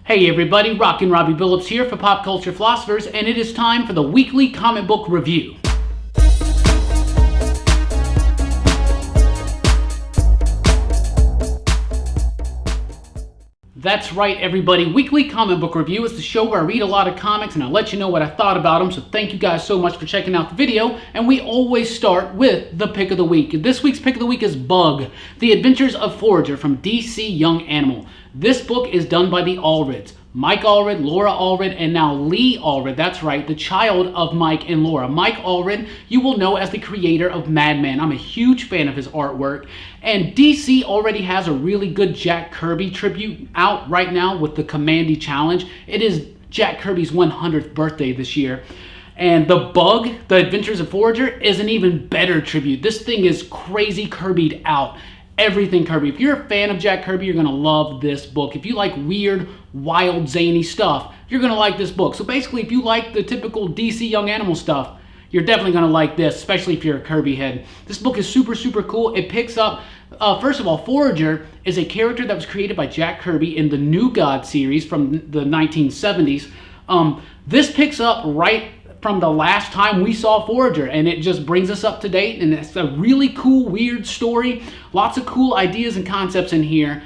Hey everybody, Rockin Robbie Billups here for Pop Culture Philosophers, and it is time for the weekly comic book review. That's right everybody, weekly comic book review is the show where I read a lot of comics and I let you know what I thought about them, so thank you guys so much for checking out the video, and we always start with the pick of the week. This week's pick of the week is Bug, The Adventures of Forager from DC Young Animal. This book is done by the Allreds. Mike Allred, Laura Allred, and now Lee Allred. That's right, the child of Mike and Laura. Mike Allred, you will know as the creator of Madman. I'm a huge fan of his artwork. And DC already has a really good Jack Kirby tribute out right now with the Commandy Challenge. It is Jack Kirby's 100th birthday this year. And the Bug, The Adventures of Forager, is an even better tribute. This thing is crazy Kirby'd out. Everything Kirby. If you're a fan of Jack Kirby, you're going to love this book. If you like weird, wild, zany stuff, you're going to like this book. So basically, if you like the typical DC Young Animal stuff, you're definitely going to like this, especially if you're a Kirby head. This book is super, super cool. It picks up, first of all, Forager is a character that was created by Jack Kirby in the New God series from the 1970s. This picks up right from the last time we saw Forager, and it just brings us up to date, and it's a really cool, weird story. Lots of cool ideas and concepts in here.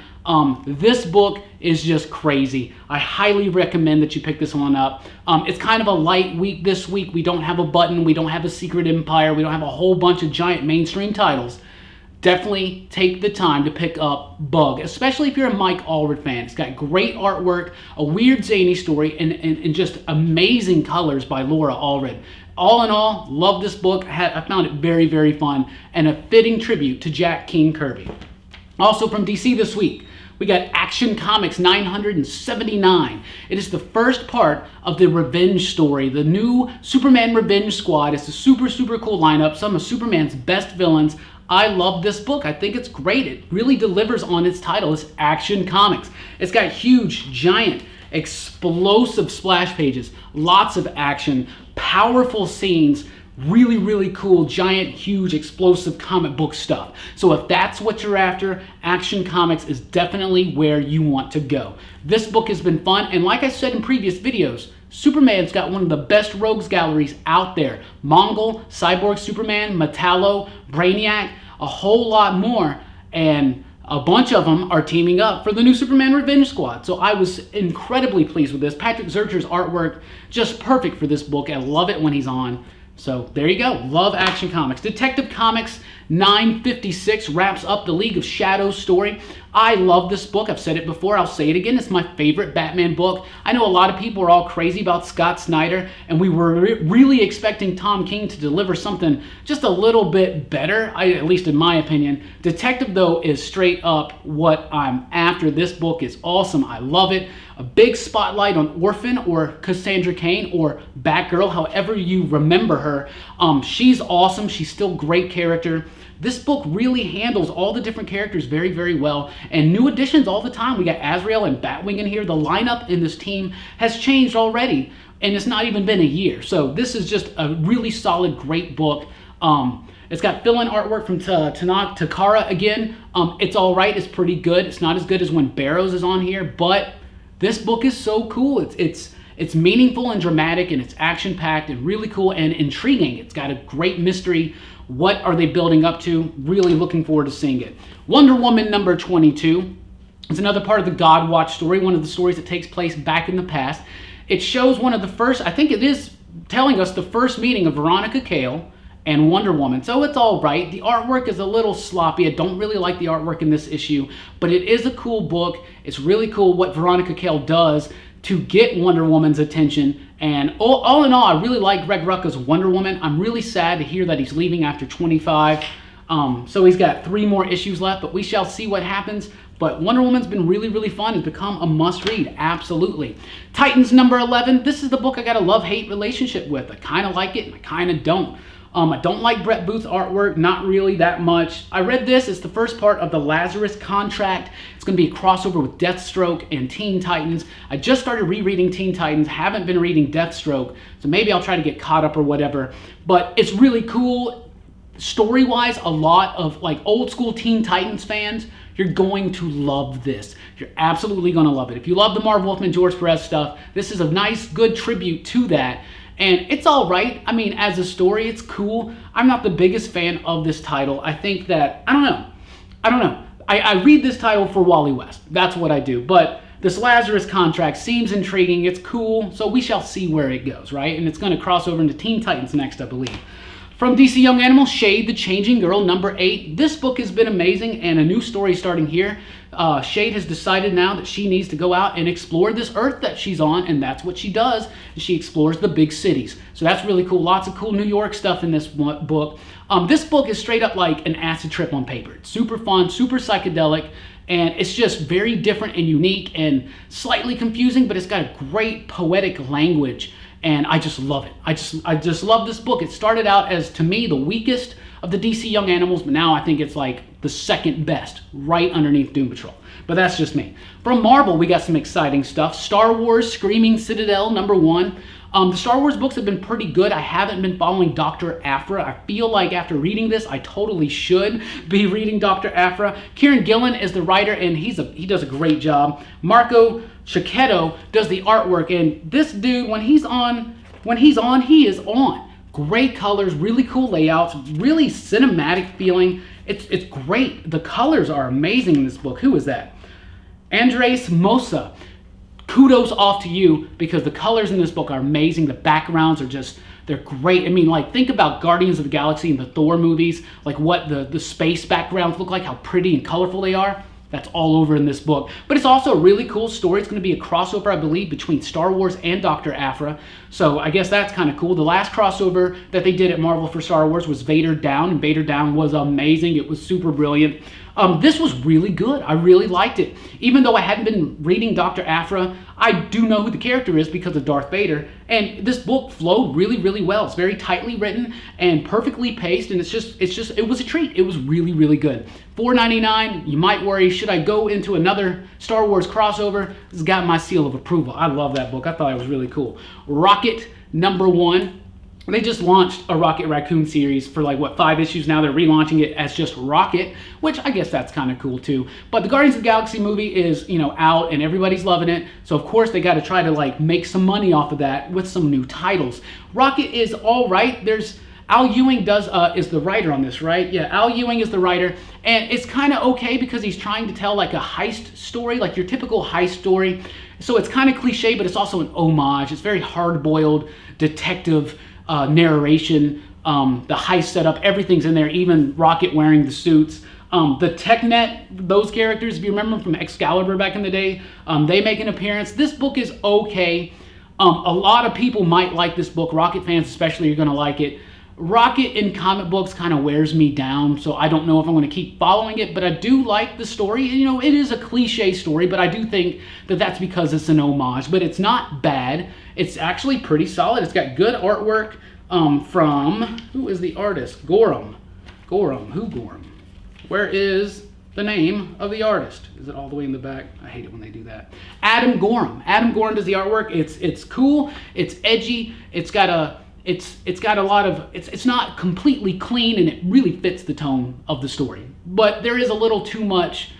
This book is just crazy. I highly recommend that you pick this one up. It's kind of a light week this week. We don't have a Button, we don't have a Secret Empire, we don't have a whole bunch of giant mainstream titles. Definitely take the time to pick up Bug, especially if you're a Mike Allred fan. It's got great artwork, a weird zany story, and just amazing colors by Laura Allred. All in all, love this book. I found it very, very fun and a fitting tribute to Jack King Kirby. Also from DC this week, we got Action Comics 979. It is the first part of the Revenge story, the new Superman Revenge Squad. It's a super, super cool lineup, some of Superman's best villains. I love this book. I think it's great. It really delivers on its title. It's Action Comics. It's got huge, giant, explosive splash pages, lots of action, powerful scenes, really, really cool, giant, huge, explosive comic book stuff. So if that's what you're after, Action Comics is definitely where you want to go. This book has been fun, and like I said in previous videos, Superman's got one of the best rogues galleries out there. Mongol, Cyborg Superman, Metallo, Brainiac, a whole lot more, and a bunch of them are teaming up for the new Superman Revenge Squad. So I was incredibly pleased with this. Patrick Zircher's artwork, just perfect for this book. I love it when he's on. So there you go. Love Action Comics. Detective Comics 956 wraps up the League of Shadows story. I love this book. I've said it before. I'll say it again. It's my favorite Batman book. I know a lot of people are all crazy about Scott Snyder, and we were really expecting Tom King to deliver something just a little bit better, at least in my opinion. Detective, though, is straight up what I'm after. This book is awesome. I love it. A big spotlight on Orphan, or Cassandra Cain, or Batgirl, however you remember her. She's awesome. She's still a great character. This book really handles all the different characters very, very well, and new additions all the time. We got Azrael and Batwing in here. The lineup in this team has changed already, and it's not even been a year. So this is just a really solid, great book. It's got fill-in artwork from Takara again. It's all right. It's pretty good. It's not as good as when Barrows is on here, but this book is so cool. It's meaningful and dramatic, and it's action-packed and really cool and intriguing. It's got a great mystery. What are they building up to? Really looking forward to seeing it. Wonder Woman number 22 is another part of the God Watch story, one of the stories that takes place back in the past. It shows one of the first, I think it is telling us the first meeting of Veronica Cale and Wonder Woman. So it's all right. The artwork is a little sloppy. I don't really like the artwork in this issue, but it is a cool book. It's really cool what Veronica Cale does to get Wonder Woman's attention. And all in all, I really like Greg Rucka's Wonder Woman. I'm really sad to hear that he's leaving after 25. So he's got 3 more issues left, but we shall see what happens. But Wonder Woman's been really, really fun. It's become a must-read, absolutely. Titans number 11. This is the book I got a love-hate relationship with. I kind of like it, and I kind of don't. I don't like Brett Booth's artwork, not really that much. I read this. It's the first part of the Lazarus Contract. It's going to be a crossover with Deathstroke and Teen Titans. I just started rereading Teen Titans, haven't been reading Deathstroke, so maybe I'll try to get caught up or whatever. But it's really cool. story-wise, a lot of like old school Teen Titans fans, you're going to love this. You're absolutely going to love it. If you love the Marv Wolfman, George Perez stuff, this is a nice, good tribute to that. And it's all right. I mean, as a story, it's cool. I'm not the biggest fan of this title. I think that, I don't know. I read this title for Wally West. That's what I do. But this Lazarus Contract seems intriguing. It's cool. So we shall see where it goes, right? And it's going to cross over into Teen Titans next, I believe. From DC Young Animals, Shade, the Changing Girl, number 8. This book has been amazing, and a new story starting here. Shade has decided now that she needs to go out and explore this Earth that she's on, and that's what she does. She explores the big cities. So that's really cool. Lots of cool New York stuff in this book. This book is straight up like an acid trip on paper. It's super fun, super psychedelic, and it's just very different and unique and slightly confusing, but it's got a great poetic language. And I just love it. I just love this book. It started out as, to me, the weakest of the DC Young Animals, but now I think it's like the second best, right underneath Doom Patrol. But that's just me. From Marvel, we got some exciting stuff. Star Wars Screaming Citadel, number 1. The Star Wars books have been pretty good. I haven't been following Dr. Aphra. I feel like after reading this, I totally should be reading Dr. Aphra. Kieran Gillen is the writer, and he does a great job. Marco Cicchetto does the artwork, and this dude, when he's on, he is on. Great colors, really cool layouts, really cinematic feeling. It's great. The colors are amazing in this book. Who is that? Andres Mosa. Kudos off to you, because the colors in this book are amazing. The backgrounds are just, they're great. I mean, like, think about Guardians of the Galaxy and the Thor movies, like what the space backgrounds look like, how pretty and colorful they are. That's all over in this book. But it's also a really cool story. It's going to be a crossover, I believe, between Star Wars and Dr. Aphra. So I guess that's kind of cool. The last crossover that they did at Marvel for Star Wars was Vader Down, and Vader Down was amazing. It was super brilliant. This was really good. I really liked it. Even though I hadn't been reading Dr. Aphra, I do know who the character is because of Darth Vader. And this book flowed really, really well. It's very tightly written and perfectly paced, and it was a treat. It was really, really good. $4.99. You might worry, should I go into another Star Wars crossover? It's got my seal of approval. I love that book. I thought it was really cool. Rocket, number 1. They just launched a Rocket Raccoon series for like, what, 5 issues now. They're relaunching it as just Rocket, which I guess that's kind of cool too. But the Guardians of the Galaxy movie is, out and everybody's loving it. So of course they got to try to like make some money off of that with some new titles. Rocket is all right. Al Ewing is the writer on this, right? Yeah, Al Ewing is the writer, and it's kind of okay because he's trying to tell like a heist story, like your typical heist story. So it's kind of cliche, but it's also an homage. It's very hard-boiled detective narration. The heist setup, everything's in there, even Rocket wearing the suits. The TechNet, those characters, if you remember from Excalibur back in the day, they make an appearance. This book is okay. A lot of people might like this book. Rocket fans especially are going to like it. Rocket in comic books kind of wears me down, so I don't know if I'm going to keep following it, but I do like the story. It is a cliche story, but I do think that that's because it's an homage, but it's not bad. It's actually pretty solid. It's got good artwork from, who is the artist? Gorham. Where is the name of the artist? Is it all the way in the back? I hate it when they do that. Adam Gorham. Adam Gorham does the artwork. It's cool. It's edgy. It's got a lot of, it's not completely clean, and it really fits the tone of the story. But there is a little too much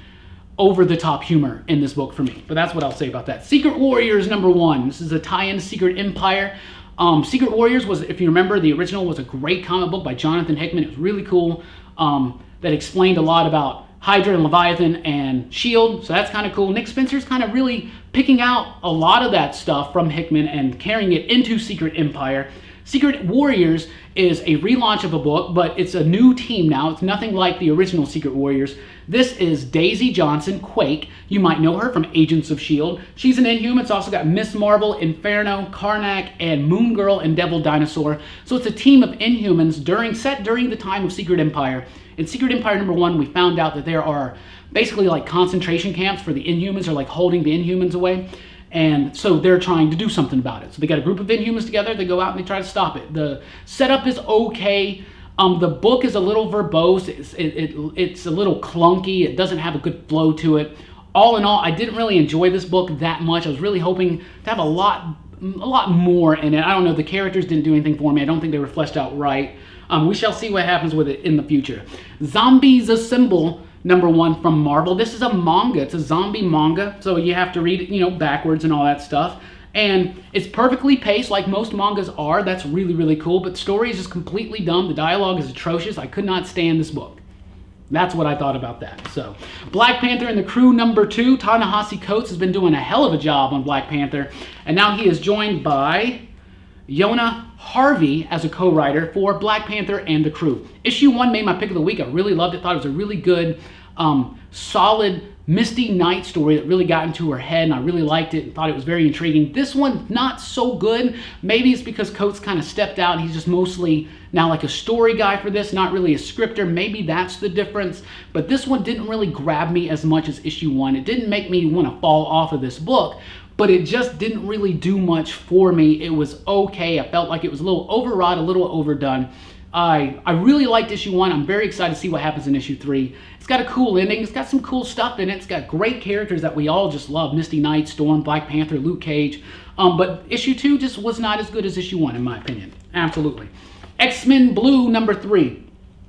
over-the-top humor in this book for me. But that's what I'll say about that. Secret Warriors, number 1. This is a tie-in to Secret Empire. Secret Warriors was, if you remember, the original was a great comic book by Jonathan Hickman. It was really cool. That explained a lot about Hydra and Leviathan and S.H.I.E.L.D., so that's kind of cool. Nick Spencer's kind of really picking out a lot of that stuff from Hickman and carrying it into Secret Empire. Secret Warriors is a relaunch of a book, but it's a new team now. It's nothing like the original Secret Warriors. This is Daisy Johnson, Quake. You might know her from Agents of S.H.I.E.L.D. She's an Inhuman. It's also got Miss Marvel, Inferno, Karnak, and Moon Girl and Devil Dinosaur. So it's a team of Inhumans set during the time of Secret Empire. In Secret Empire number 1, we found out that there are basically like concentration camps for the Inhumans, or like holding the Inhumans away. And so they're trying to do something about it. So they got a group of Inhumans together, they go out and they try to stop it. The setup is okay. The book is a little verbose, it's a little clunky, it doesn't have a good flow to it. All in all, I didn't really enjoy this book that much. I was really hoping to have a lot more in it. I don't know, the characters didn't do anything for me. I don't think they were fleshed out right. We shall see what happens with it in the future. Zombies Assemble #1 from Marvel. This is a manga. It's a zombie manga, so you have to read it, you know, backwards and all that stuff. And it's perfectly paced like most mangas are. That's really, really cool. But the story is just completely dumb. The dialogue is atrocious. I could not stand this book. That's what I thought about that. So, Black Panther and the Crew #2. Ta-Nehisi Coates has been doing a hell of a job on Black Panther. And now he is joined by Yona Harvey as a co-writer for Black Panther and the Crew. Issue 1 made my pick of the week. I really loved it. Thought it was a really good, solid Misty Knight story that really got into her head, and I really liked it and thought it was very intriguing. This one, not so good. Maybe it's because Coates kind of stepped out. He's just mostly now like a story guy for this, not really a scripter. Maybe that's the difference. But this one didn't really grab me as much as issue 1. It didn't make me want to fall off of this book, but it just didn't really do much for me. It was okay. I felt like it was a little overwrought, a little overdone. I really liked issue 1. I'm very excited to see what happens in issue 3. It's got a cool ending. It's got some cool stuff in it. It's got great characters that we all just love. Misty Knight, Storm, Black Panther, Luke Cage. But issue 2 just was not as good as issue 1 in my opinion. Absolutely. XMen Blue #3.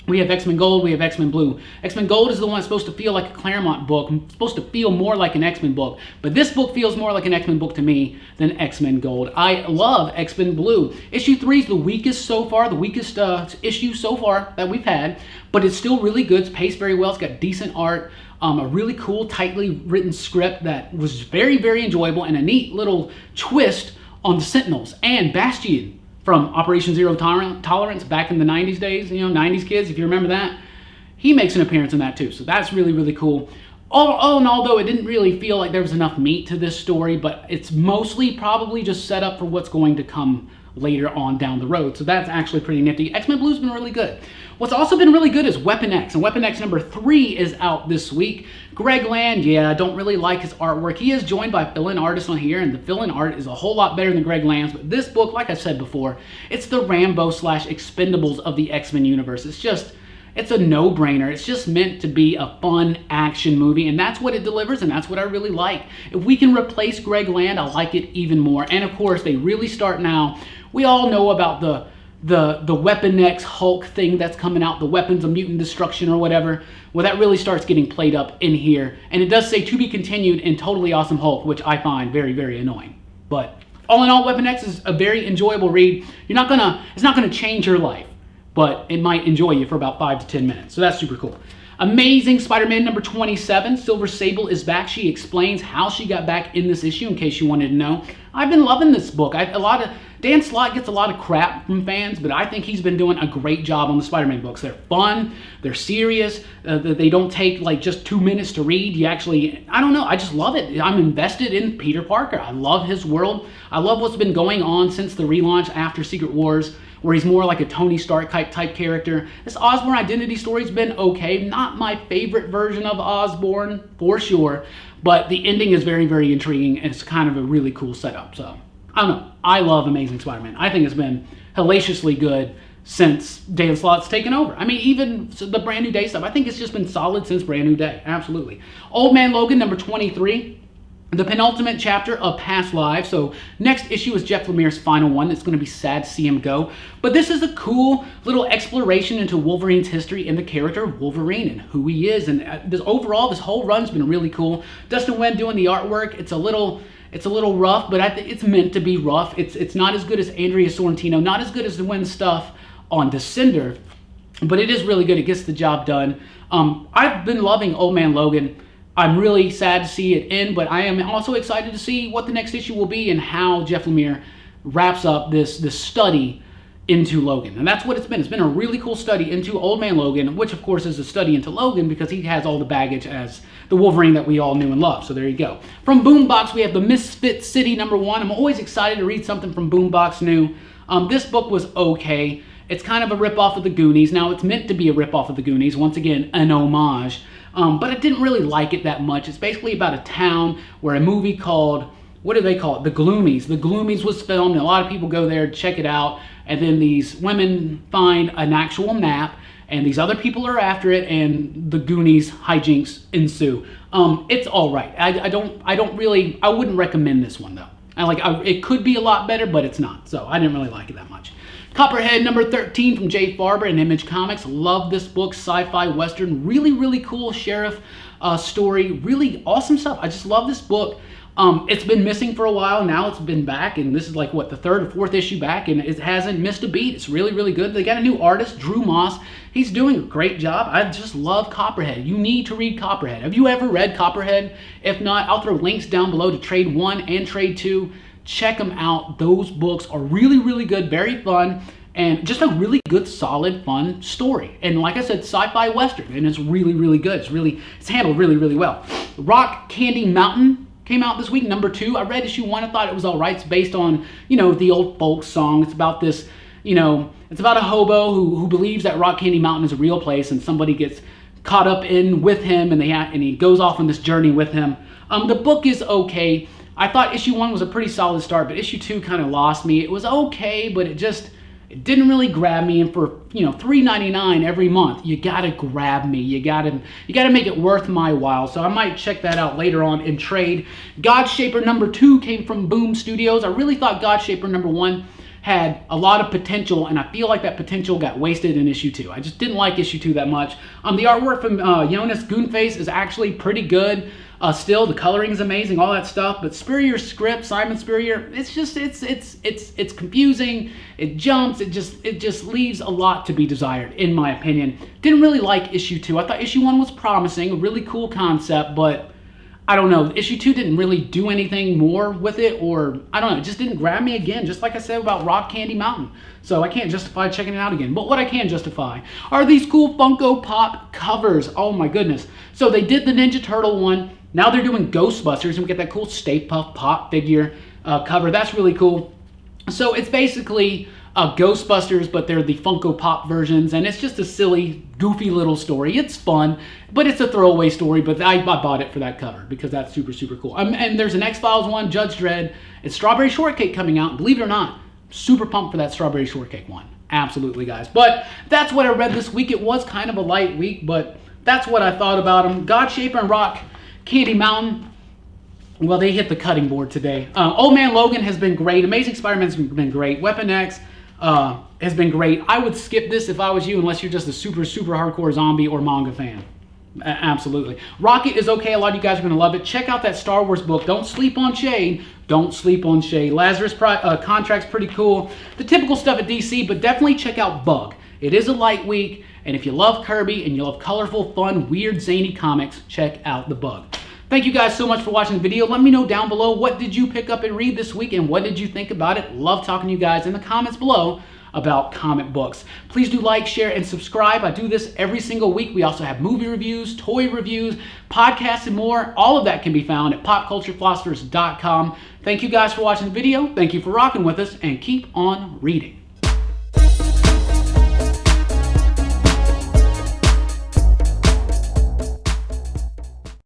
We have X-Men Gold, we have X-Men Blue. X-Men Gold is the one that's supposed to feel like a Claremont book, supposed to feel more like an X-Men book. But this book feels more like an X-Men book to me than X-Men Gold. I love X-Men Blue. Issue 3 is the weakest so far, the weakest issue so far that we've had. But it's still really good. It's paced very well. It's got decent art. A really cool, tightly written script that was very, very enjoyable. And a neat little twist on the Sentinels and Bastion from Operation Zero Tolerance back in the 90s days, you know, 90s kids, if you remember that. He makes an appearance in that too, so that's really, really cool. All in all, though, it didn't really feel like there was enough meat to this story, but it's mostly probably just set up for what's going to come later on down the road, so that's actually pretty nifty. X-Men Blue's been really good. What's also been really good is Weapon X, and Weapon X #3 is out this week. Greg Land, yeah, I don't really like his artwork. He is joined by fill-in artists on here, and the fill-in art is a whole lot better than Greg Land's, but this book, like I said before, it's the Rambo/Expendables of the X-Men universe. It's a no-brainer. It's just meant to be a fun action movie, and that's what it delivers, and that's what I really like. If we can replace Greg Land, I like it even more. And of course, they really start now. We all know about the Weapon X Hulk thing that's coming out, the Weapons of Mutant Destruction or whatever. Well, that really starts getting played up in here. And it does say to be continued in Totally Awesome Hulk, which I find very, very annoying. But all in all, Weapon X is a very enjoyable read. It's not gonna change your life, but it might enjoy you for about 5 to 10 minutes. So that's super cool. Amazing Spider-Man #27. Silver Sable is back. She explains how she got back in this issue, in case you wanted to know. I've been loving this book. Dan Slott gets a lot of crap from fans, but I think he's been doing a great job on the Spider-Man books. They're fun, they're serious, they don't take like just 2 minutes to read. You actually, I don't know, I just love it. I'm invested in Peter Parker. I love his world. I love what's been going on since the relaunch after Secret Wars, where he's more like a Tony Stark type character. This Osborn identity story's been okay. Not my favorite version of Osborn, for sure, but the ending is very, very intriguing, and it's kind of a really cool setup. So, I don't know. I love Amazing Spider-Man. I think it's been hellaciously good since Dan Slott's taken over. I mean, even the Brand New Day stuff, I think it's just been solid since Brand New Day. Absolutely. Old Man Logan #23. The penultimate chapter of Past Lives. So next issue is Jeff Lemire's final one. It's going to be sad to see him go. But this is a cool little exploration into Wolverine's history and the character of Wolverine and who he is. And overall, this whole run's been really cool. Dustin Nguyen doing the artwork. It's a little rough, but it's meant to be rough. It's not as good as Andrea Sorrentino, not as good as the Nguyen stuff on Descender, but it is really good. It gets the job done. I've been loving Old Man Logan. I'm really sad to see it end, but I am also excited to see what the next issue will be and how Jeff Lemire wraps up this study into Logan. And that's what it's been. It's been a really cool study into Old Man Logan, which of course is a study into Logan because he has all the baggage as the Wolverine that we all knew and loved. So there you go. From Boombox, we have the Misfit City #1. I'm always excited to read something from Boombox new. This book was okay. It's kind of a ripoff of the Goonies. Now, it's meant to be a ripoff of the Goonies. Once again, an homage. But I didn't really like it that much. It's basically about a town where a movie called, what do they call it? The Gloomies. The Gloomies was filmed, and a lot of people go there to check it out. And then these women find an actual map, and these other people are after it, and the Goonies hijinks ensue. It's all right. I wouldn't recommend this one though. It could be a lot better, but it's not. So I didn't really like it that much. Copperhead number 13 from Jay Farber and Image Comics. Love this book. Sci-fi western. Really, really cool sheriff story. Really awesome stuff. I just love this book. It's been missing for a while. Now it's been back, and this is like, what, the 3rd or 4th issue back, and it hasn't missed a beat. It's really, really good. They got a new artist, Drew Moss. He's doing a great job. I just love Copperhead. You need to read Copperhead. Have you ever read Copperhead? If not, I'll throw links down below to Trade 1 and Trade 2. Check them out. Those books are really, really good, very fun, and just a really good, solid, fun story. And like I said, sci-fi western, and it's really, really good. It's handled really, really well. Rock Candy Mountain came out this week, number 2. I read issue 1. I thought it was all right. It's based on, the old folk song. It's about this, it's about a hobo who believes that Rock Candy Mountain is a real place, and somebody gets caught up in with him, and he goes off on this journey with him. The book is okay. I thought issue 1 was a pretty solid start, but issue 2 kind of lost me. It was okay, but it didn't really grab me. And for $3.99 every month, you gotta grab me. You gotta make it worth my while. So I might check that out later on in trade. Godshaper number 2 came from Boom Studios. I really thought Godshaper number 1 had a lot of potential, and I feel like that potential got wasted in issue 2. I just didn't like issue 2 that much. The artwork from Jonas Goonface is actually pretty good. Still, the coloring is amazing, all that stuff. But Spurrier's script, Simon Spurrier, it's confusing. It jumps. It just leaves a lot to be desired, in my opinion. Didn't really like issue 2. I thought issue 1 was promising, a really cool concept, but I don't know. Issue 2 didn't really do anything more with it, or I don't know. It just didn't grab me again, just like I said about Rock Candy Mountain. So I can't justify checking it out again. But what I can justify are these cool Funko Pop covers. Oh my goodness. So they did the Ninja Turtle one. Now they're doing Ghostbusters, and we get that cool Stay Puft Pop figure cover. That's really cool. So it's basically Ghostbusters, but they're the Funko Pop versions, and it's just a silly, goofy little story. It's fun, but it's a throwaway story, but I bought it for that cover because that's super, super cool. And there's an X-Files one, Judge Dredd. It's Strawberry Shortcake coming out. Believe it or not, super pumped for that Strawberry Shortcake one. Absolutely, guys. But that's what I read this week. It was kind of a light week, but that's what I thought about them. Godshaper and Rock Candy Mountain, well, they hit the cutting board today. Old Man Logan has been great. Amazing Spider-Man's been great. Weapon X has been great. I would skip this if I was you, unless you're just a super, super hardcore zombie or manga fan. Absolutely. Rocket is okay. A lot of you guys are going to love it. Check out that Star Wars book. Don't sleep on Shade. Don't sleep on Shade. Lazarus Contract's pretty cool. The typical stuff at DC, but definitely check out Bug. It is a light week, and if you love Kirby and you love colorful, fun, weird, zany comics, check out The Bug. Thank you guys so much for watching the video. Let me know down below, what did you pick up and read this week, and what did you think about it? Love talking to you guys in the comments below about comic books. Please do like, share, and subscribe. I do this every single week. We also have movie reviews, toy reviews, podcasts, and more. All of that can be found at popculturephilosophers.com. Thank you guys for watching the video. Thank you for rocking with us, and keep on reading.